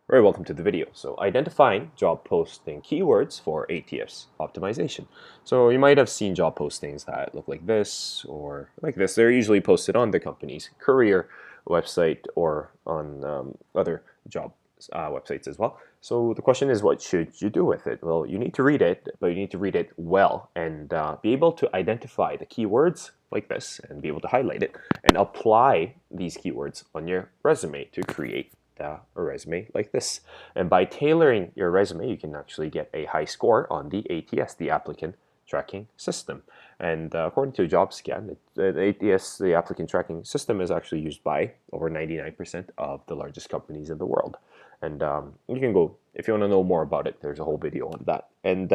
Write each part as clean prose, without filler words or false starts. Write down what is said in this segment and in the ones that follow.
Very welcome to the video. So identifying job posting keywords for ATS optimization. So you might have seen job postings that look like this or like this. They're usually posted on the company's career website or on other job websites as well. So the question is, what should you do with it? Well, you need to read it, but you need to read it well and be able to identify the keywords like this and be able to highlight it and apply these keywords on your resume to create a resume like this. And by tailoring your resume, you can actually get a high score on the ATS, the applicant tracking system. And according to JobScan, the ATS, the applicant tracking system, is actually used by over 99% of the largest companies in the world. And you can go, if you want to know more about it, there's a whole video on that. And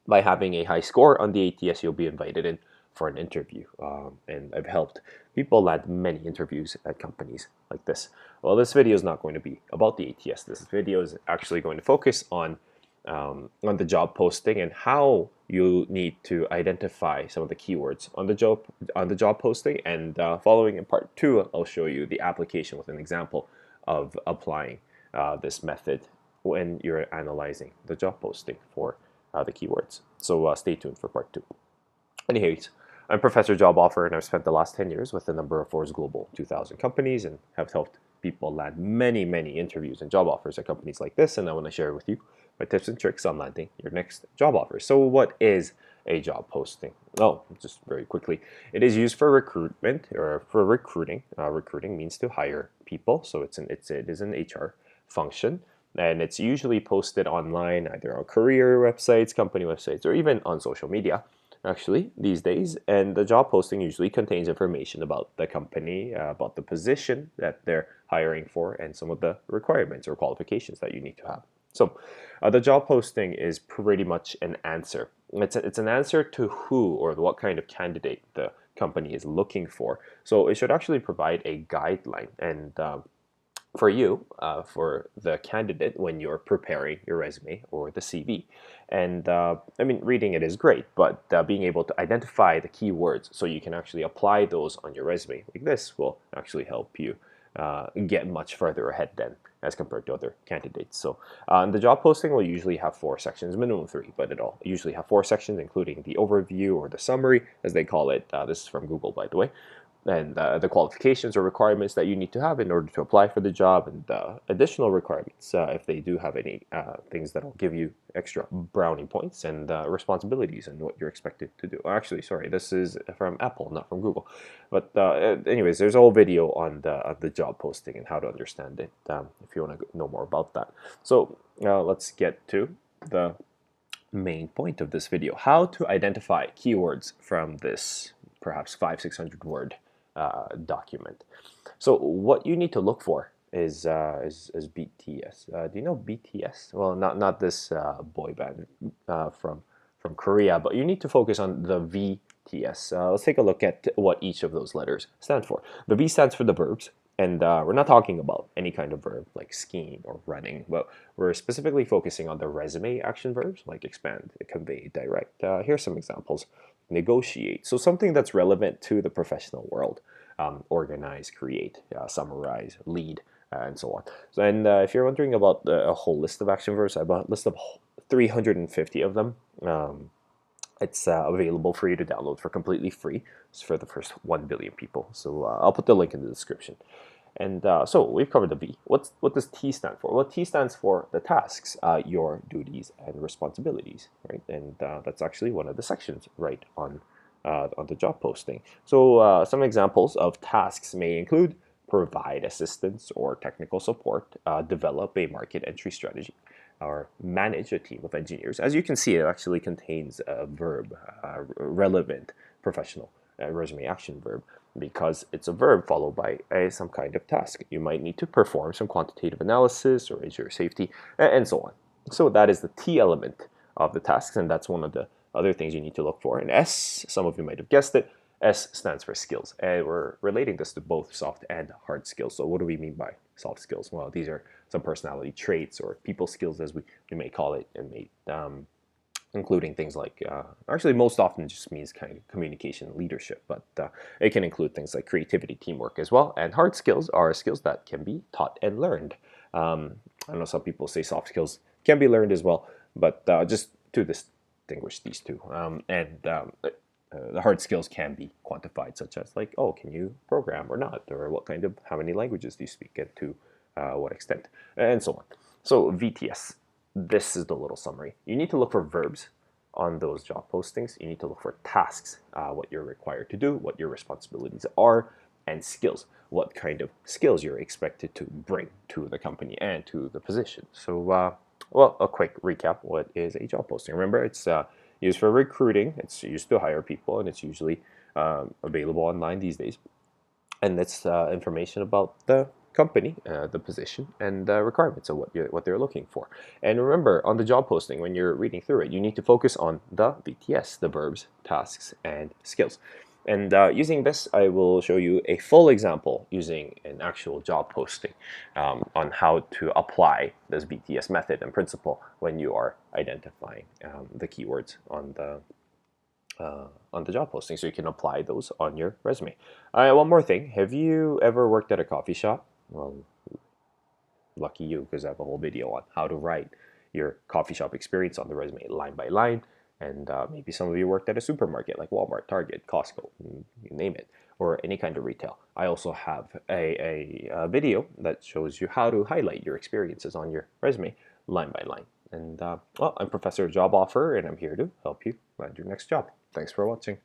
by having a high score on the ATS, you'll be invited in for an interview. And I've helped people land many interviews at companies like this. Well, this video is not going to be about the ATS. This video is actually going to focus on the job posting and how you need to identify some of the keywords on the job posting. And following in part 2, I'll show you the application with an example of applying this method when you're analyzing the job posting for the keywords. So stay tuned for part 2. Anyways, I'm Professor Job Offer, and I've spent the last 10 years with a number of Forbes Global 2000 companies and have helped people land many, many interviews and job offers at companies like this. And I want to share with you my tips and tricks on landing your next job offer. So what is a job posting? Oh, just very quickly, it is used for recruitment or for recruiting. Recruiting means to hire people, so it is an HR function. And it's usually posted online, either on career websites, company websites, or even on social media, actually, these days. And the job posting usually contains information about the company, about the position that they're hiring for, and some of the requirements or qualifications that you need to have. So the job posting is pretty much an answer. It's an answer to who or what kind of candidate the company is looking for. So it should actually provide a guideline and for you, for the candidate when you're preparing your resume or the CV. And I mean, reading it is great, but being able to identify the keywords so you can actually apply those on your resume like this will actually help you get much further ahead than as compared to other candidates. So the job posting will usually have 4 sections, minimum 3, but it'll usually have 4 sections, including the overview or the summary, as they call it. This is from Google, by the way, and the qualifications or requirements that you need to have in order to apply for the job, and additional requirements if they do have any things that will give you extra brownie points, and responsibilities and what you're expected to do. Actually, sorry, this is from Apple, not from Google. But anyways, there's a whole video on the job posting and how to understand it if you want to know more about that. So let's get to the main point of this video: how to identify keywords from this perhaps 500-600 word document. So what you need to look for is BTS. Do you know BTS? Well, not this boy band from Korea, but you need to focus on the VTS. Let's take a look at what each of those letters stand for. The V stands for the verbs. And we're not talking about any kind of verb like skiing or running, but we're specifically focusing on the resume action verbs like expand, convey, direct. Here's some examples. Negotiate. So something that's relevant to the professional world. Organize, create, summarize, lead, and so on. So, and if you're wondering about a whole list of action verbs, I have a list of 350 of them. It's available for you to download for completely free. It's for the first 1 billion people. So I'll put the link in the description. And so we've covered the V. What does T stand for? Well, T stands for the tasks, your duties and responsibilities, right? And that's actually one of the sections right on the job posting. So some examples of tasks may include provide assistance or technical support, develop a market entry strategy, or manage a team of engineers. As you can see, it actually contains a verb, relevant professional resume action verb, because it's a verb followed by some kind of task. You might need to perform some quantitative analysis or ensure safety, and so on. So that is the T element of the tasks, and that's one of the other things you need to look for. And S, some of you might have guessed it, S stands for skills, and we're relating this to both soft and hard skills. So what do we mean by soft skills? Well, these are some personality traits or people skills, as we may call it, and including things like, actually most often just means kind of communication and leadership, but it can include things like creativity, teamwork as well. And hard skills are skills that can be taught and learned. I know some people say soft skills can be learned as well, but just to distinguish these two. The hard skills can be quantified, such as like, oh, can you program or not, or what kind of, how many languages do you speak, and to what extent, and so on. So VTS, this is the little summary. You need to look for verbs on those job postings. You need to look for tasks, what you're required to do, what your responsibilities are, and skills, what kind of skills you're expected to bring to the company and to the position. So, well, a quick recap. What is a job posting? Remember, it's used for recruiting. It's used to hire people, and it's usually available online these days. And it's information about the company, the position, and the requirements of what they're looking for. And remember, on the job posting, when you're reading through it, you need to focus on the VTS, the verbs, tasks, and skills. And using this, I will show you a full example using an actual job posting on how to apply this VTS method and principle when you are identifying the keywords on the job posting, so you can apply those on your resume. One more thing, have you ever worked at a coffee shop? Well, lucky you, because I have a whole video on how to write your coffee shop experience on the resume line by line. And maybe some of you worked at a supermarket like Walmart, Target, Costco, you name it, or any kind of retail. I also have a video that shows you how to highlight your experiences on your resume line by line. And well, I'm Professor Job Offer, and I'm here to help you land your next job. Thanks for watching.